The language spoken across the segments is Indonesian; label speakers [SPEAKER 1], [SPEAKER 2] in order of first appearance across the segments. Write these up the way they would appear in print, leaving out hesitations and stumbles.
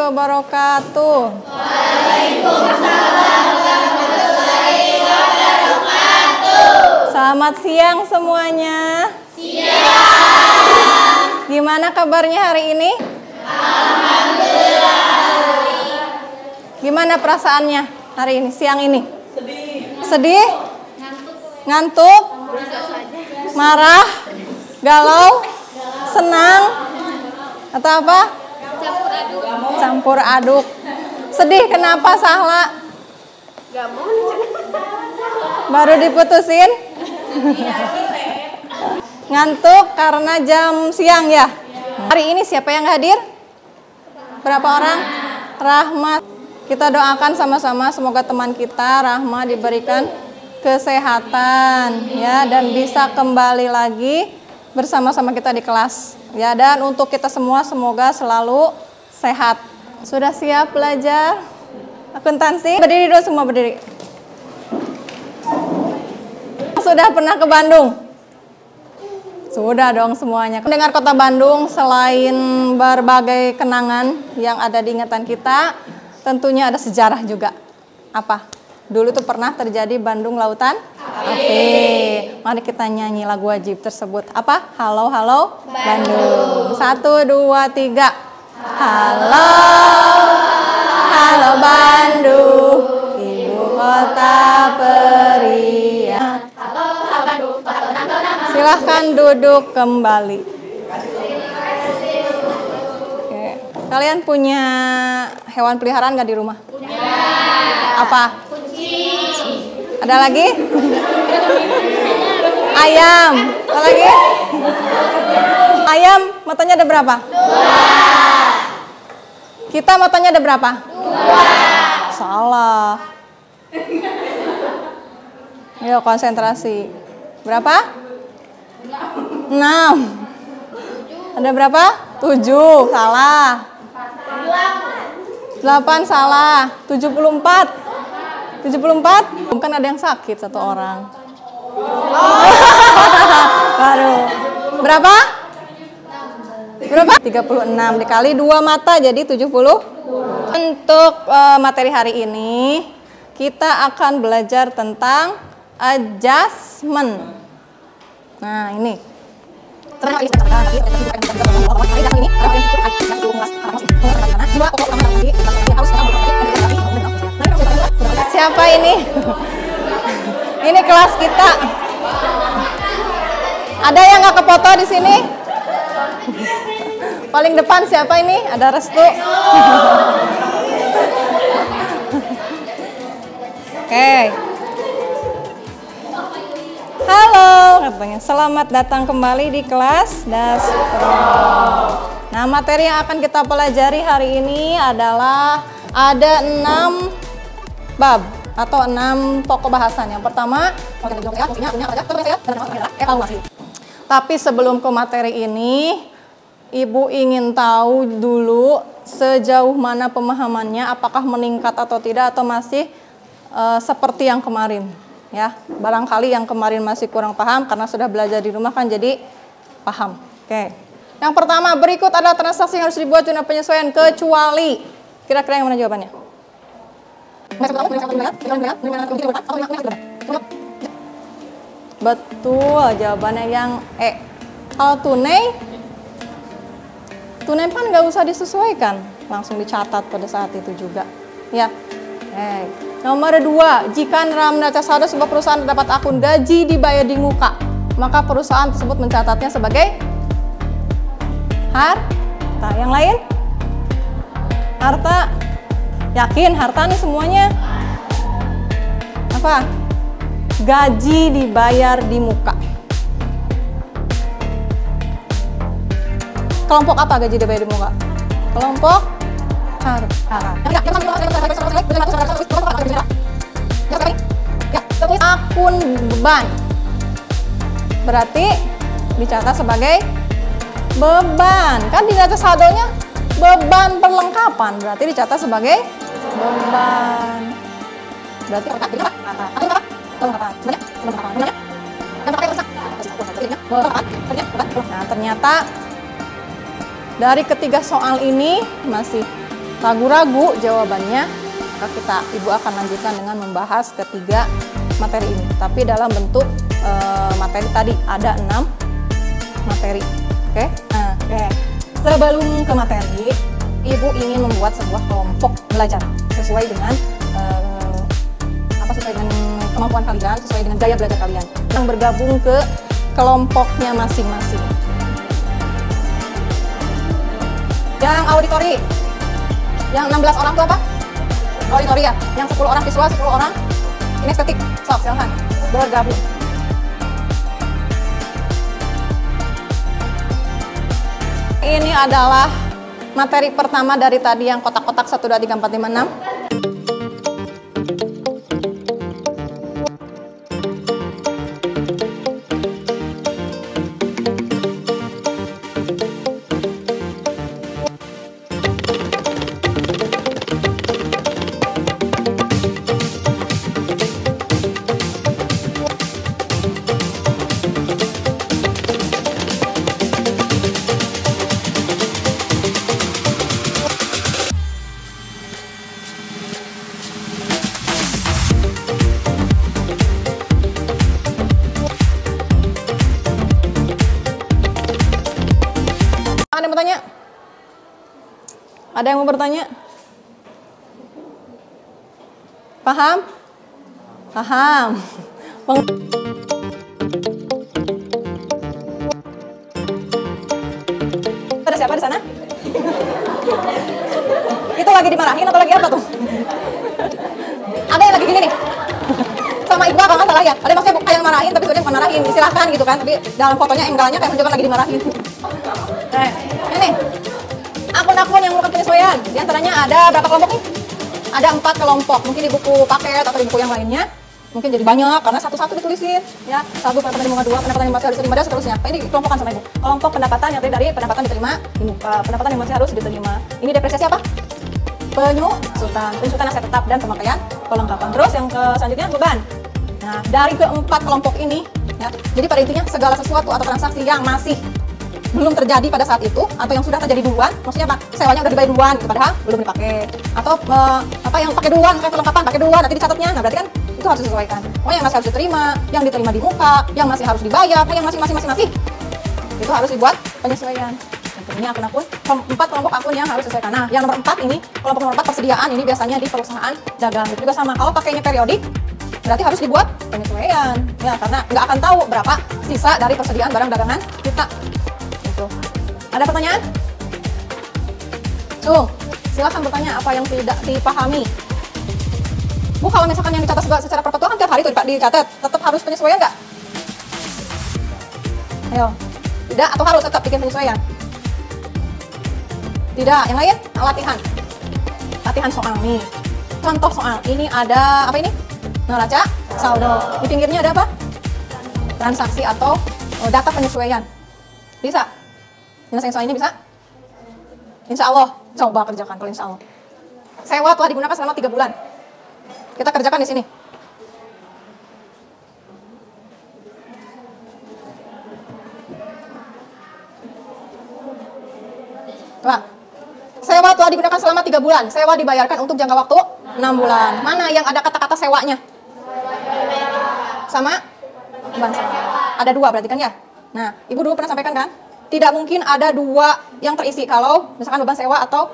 [SPEAKER 1] wabarakatuh. Selamat siang semuanya. Siang. Gimana kabarnya hari ini? Alhamdulillah. Gimana perasaannya hari ini, siang ini? Sedih. Sedih? Ngantuk? Marah? Galau? Senang? Atau apa? Campur aduk. Sedih kenapa, Sahla? Baru diputusin? Ngantuk karena jam siang ya? Hari ini siapa yang hadir? Berapa orang? Rahmat. Kita doakan sama-sama semoga teman kita Rahma diberikan kesehatan ya dan bisa kembali lagi bersama-sama kita di kelas ya, dan untuk kita semua semoga selalu sehat. Sudah siap belajar? Akuntansi? Berdiri dulu semua, berdiri. Sudah pernah ke Bandung? Sudah dong semuanya. Mendengar kota Bandung selain berbagai kenangan yang ada di ingatan kita, tentunya ada sejarah juga. Apa? Dulu tuh pernah terjadi Bandung Lautan Api. Mari kita nyanyi lagu wajib tersebut. Apa? Halo, halo Bandung. 1, 2, 3. Halo, halo Bandung, ibu kota periang. Silahkan duduk kembali. Oke. Kalian punya hewan peliharaan nggak di rumah? Punya. Apa? Kucing. Ada lagi? Ayam. Apa lagi? Ayam matanya ada berapa? 2. Kita matanya ada berapa? 2. Salah. Ayo konsentrasi. Berapa? 6. Ada berapa? 7. Salah. 8 salah. 74. 74? Bukan ada yang sakit satu orang. Baru. Berapa? Berapa? 36 dikali 2 mata jadi 70. Untuk materi hari ini kita akan belajar tentang adjustment. Nah, ini. Siapa ini? Ini kelas kita. Ada yang nggak kefoto di sini? Paling depan siapa ini? Ada Restu. Oke. Halo, katanya. Selamat datang kembali di kelas Daspro. Nah, materi yang akan kita pelajari hari ini adalah ada 6 bab atau 6 pokok bahasan. Yang pertama, evaluasi. Tapi sebelum ke materi ini, Ibu ingin tahu dulu sejauh mana pemahamannya, apakah meningkat atau tidak, atau masih seperti yang kemarin. Ya, barangkali yang kemarin masih kurang paham karena sudah belajar di rumah kan jadi paham. Oke. Yang pertama, berikut adalah transaksi yang harus dibuat guna penyesuaian kecuali. Kira-kira yang mana jawabannya? Betul, jawabannya yang E. Kalau tunai kan nggak usah disesuaikan, langsung dicatat pada saat itu juga. Ya. Nomor 2, jika dalam neraca saldo sebuah perusahaan terdapat akun gaji dibayar di muka, maka perusahaan tersebut mencatatnya sebagai harta. Yang lain? Harta. Yakin harta nih semuanya? Apa? Gaji dibayar di muka. Kelompok apa gaji dibayar di muka? Kelompok harta. Akun beban berarti dicatat sebagai beban. Kan di neraca saldonya beban perlengkapan, berarti dicatat sebagai beban. Berarti nah, ternyata dari ketiga soal ini masih ragu-ragu jawabannya, maka Ibu akan lanjutkan dengan membahas ketiga materi ini. Tapi dalam bentuk materi tadi ada 6 materi. Oke? Nah, sebelum ke materi, Ibu ingin membuat sebuah kelompok belajar sesuai dengan sesuai dengan kemampuan kalian, sesuai dengan gaya belajar kalian, yang bergabung ke kelompoknya masing-masing. Yang auditori, yang 16 orang itu apa? Auditori ya. Yang 10 orang visual, 10 orang kinestetik. Sok, silahkan bergabung. Ini adalah materi pertama dari tadi yang kotak-kotak 1, 2, 3, 4, 5, 6. Ada yang bertanya? Ada yang mau bertanya? Paham? Paham. Ada siapa di sana? Itu lagi dimarahin atau lagi apa tuh? Ada yang lagi gini nih. Sama ibu apa masalah ya? Ada maksudnya bukan yang marahin tapi sebenarnya bukan marahin, silahkan gitu kan. Tapi dalam fotonya enggaknya kayak menunjukkan lagi dimarahin. Nah, ini akun-akun yang melakukan penyesuaian. Di antaranya ada berapa kelompok nih? Ada 4 kelompok. Mungkin di buku paket atau di buku yang lainnya mungkin jadi banyak karena satu-satu ditulisin ya. 1 pendapatan di muka 2, pendapatan yang masih harus diterima dan seterusnya. Ini dikelompokkan sama ibu. Kelompok pendapatan yang terdiri dari pendapatan diterima di muka, pendapatan yang masih harus diterima. Ini depresiasi apa? Penyusutan aset tetap dan pemakaian perlengkapan. Terus yang selanjutnya beban. Nah, dari keempat kelompok ini ya, jadi pada intinya segala sesuatu atau transaksi yang masih belum terjadi pada saat itu atau yang sudah terjadi duluan, maksudnya apa? Sewanya udah dibayar duluan, padahal belum dipakai, atau apa yang pakai duluan, kayak perlengkapan pakai duluan, nanti dicatatnya. Nah, berarti kan itu harus disesuaikan. Oh, yang masih harus diterima, yang diterima di muka, yang masih harus dibayar, yang masih itu harus dibuat penyesuaian. Tentunya akun-akun 4 kelompok akun yang harus disesuaikan. Nah, yang nomor 4 ini, kelompok nomor 4 persediaan ini biasanya di perusahaan dagang. Itu juga sama. Kalau pakainya periodik, berarti harus dibuat penyesuaian ya, karena nggak akan tahu berapa sisa dari persediaan barang dagangan kita. Ada pertanyaan? Silakan bertanya apa yang tidak dipahami. Bu, kalau misalkan yang dicatat secara perpetual kan tiap hari itu dicatat, tetap harus penyesuaian nggak? Ayo, tidak atau harus tetap bikin penyesuaian? Tidak. Yang lain? Latihan soal nih. Contoh soal ini ada apa ini? Neraca saldo. Di pinggirnya ada apa? Transaksi atau data penyesuaian. Bisa? Nyelesain soal ini bisa? Insya Allah. Coba kerjakan kalau insya Allah. Sewa telah digunakan selama 3 bulan. Kita kerjakan di sini. Coba. Sewa telah digunakan selama 3 bulan. Sewa dibayarkan untuk jangka waktu 6 bulan. Mana yang ada kata-kata sewanya? Sama? Beban sewa. Ada 2 berarti kan ya? Nah, Ibu dulu pernah sampaikan kan? Tidak mungkin ada 2 yang terisi kalau misalkan beban sewa atau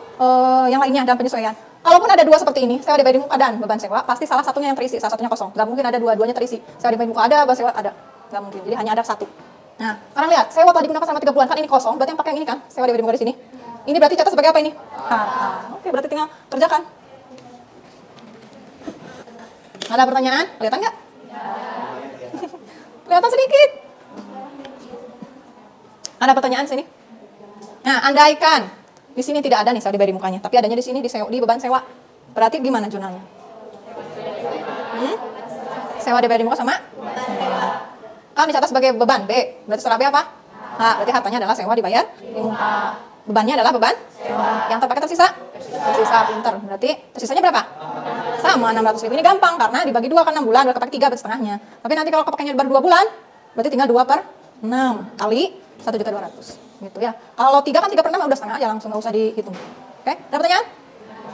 [SPEAKER 1] yang lainnya dalam penyesuaian. Kalaupun ada 2 seperti ini, sewa dibayar di muka dan beban sewa, pasti salah satunya yang terisi, salah satunya kosong. Gak mungkin ada dua-duanya terisi. Sewa dibayar di muka ada, beban sewa ada. Gak mungkin. Jadi hanya ada 1. Nah, sekarang lihat, sewa telah digunakan selama 3 bulan, kan ini kosong, berarti yang pakai yang ini kan? Sewa dibayar di muka di sini. Ini berarti catat sebagai apa ini? Harta. Oke, berarti tinggal kerjakan. Ada pertanyaan? Kelihatan nggak? Kelihatan sedikit. Ada pertanyaan sini? Nah, andaikan di sini tidak ada nih sewa dibayar di mukanya, tapi adanya di sini di beban sewa. Berarti gimana jurnalnya? Sewa dibayar di muka sama? Kan dicatat sebagai beban B. Berarti setelah B apa? Berarti hartanya adalah sewa dibayar di muka. Bebannya adalah beban sewa. Yang terpakai tersisa? Tersisa, pinter. Berarti tersisanya berapa? Sama 600.000. Ini gampang karena dibagi 2 kan 6 bulan, udah kepake 3 berarti setengahnya. Tapi nanti kalau kepakainya baru 2 bulan, berarti tinggal 2/6 kali 1.200.000 gitu ya. Kalau 3 kan 3/6 udah setengah aja, langsung nggak usah dihitung. Oke, ada pertanyaan?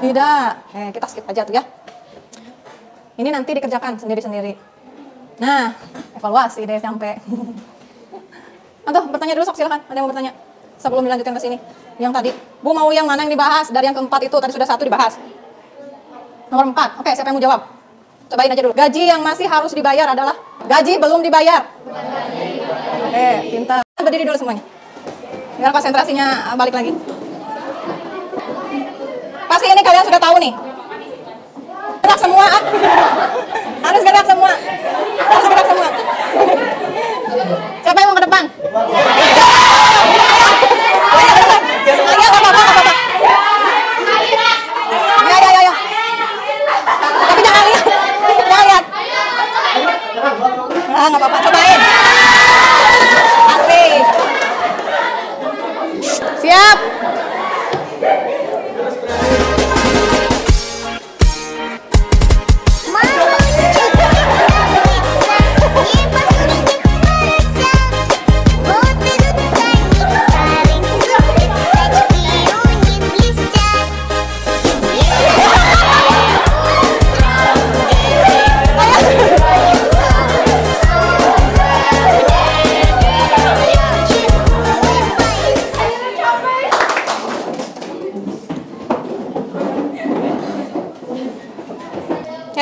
[SPEAKER 1] Tidak. Kita skip aja tuh ya. Ini nanti dikerjakan sendiri-sendiri. Nah, evaluasi deh sampai. Atau bertanya dulu sok, silakan. Ada yang mau bertanya? Sebelum dilanjutkan ke sini. Yang tadi, Bu mau yang mana yang dibahas? Dari yang keempat itu, tadi sudah 1 dibahas. Nomor 4, oke, siapa yang mau jawab? Cobain aja dulu. Gaji yang masih harus dibayar adalah? Gaji belum dibayar. Oke, pintar. Berdiri dulu semuanya. Biar konsentrasinya balik lagi. Pasti ini kalian sudah tahu nih. Gerak semua. Harus gerak semua. Harus gerak semua. Siapa yang mau ke depan? Ayo, nggak apa-apa. Ya. Tapi jangan lihat. Jangan lihat. Nah, nggak apa-apa. Cobain. Asik. Siap.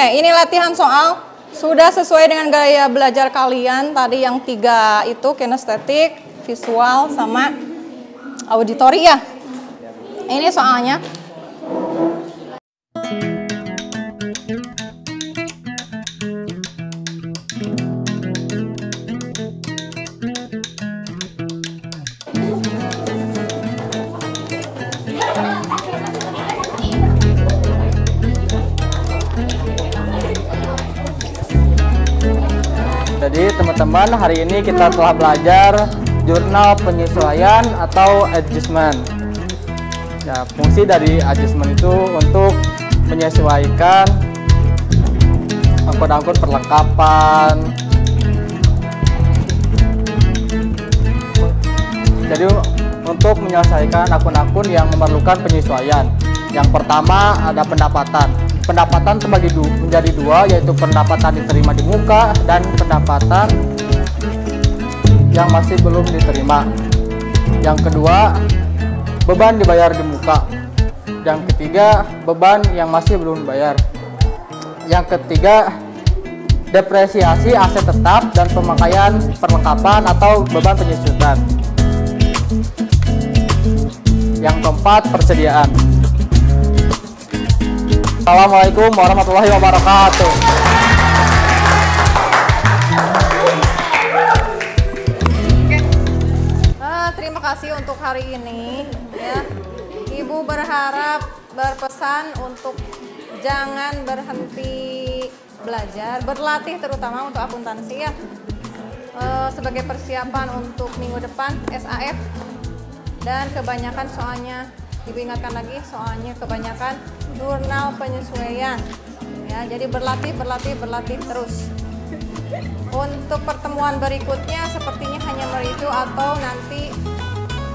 [SPEAKER 1] Ini latihan soal sudah sesuai dengan gaya belajar kalian tadi yang 3 itu kinestetik, visual, sama auditori ya. Ini soalnya.
[SPEAKER 2] Jadi teman-teman, hari ini kita telah belajar jurnal penyesuaian atau adjustment. Ya, fungsi dari adjustment itu untuk menyesuaikan akun-akun perlengkapan. Jadi untuk menyelesaikan akun-akun yang memerlukan penyesuaian. Yang pertama ada pendapatan. Pendapatan terbagi menjadi 2, yaitu pendapatan diterima di muka dan pendapatan yang masih belum diterima. Yang kedua, beban dibayar di muka. Yang ketiga, beban yang masih belum dibayar. Yang ketiga, depresiasi aset tetap dan pemakaian perlengkapan atau beban penyusutan. Yang keempat, persediaan. Assalamualaikum warahmatullahi wabarakatuh.
[SPEAKER 1] Terima kasih untuk hari ini ya. Ibu berpesan untuk jangan berhenti belajar, berlatih terutama untuk akuntansi ya. Sebagai persiapan untuk minggu depan SAF, dan kebanyakan soalnya, Ibu ingatkan lagi soalnya kebanyakan jurnal penyesuaian ya, jadi berlatih terus. Untuk pertemuan berikutnya sepertinya hanya mereview atau nanti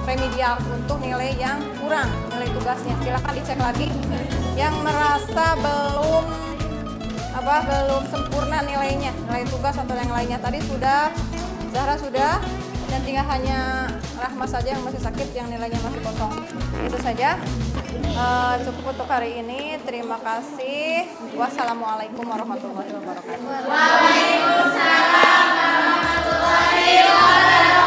[SPEAKER 1] remedial untuk nilai yang kurang, nilai tugasnya. Silahkan dicek lagi yang merasa belum sempurna nilainya, nilai tugas atau yang lainnya. Tadi sudah, Zahra sudah, dan tinggal hanya Rahma saja yang masih sakit, yang nilainya masih kosong. Itu saja. Cukup untuk hari ini. Terima kasih. Wassalamualaikum warahmatullahi wabarakatuh.
[SPEAKER 3] Waalaikumsalam warahmatullahi wabarakatuh.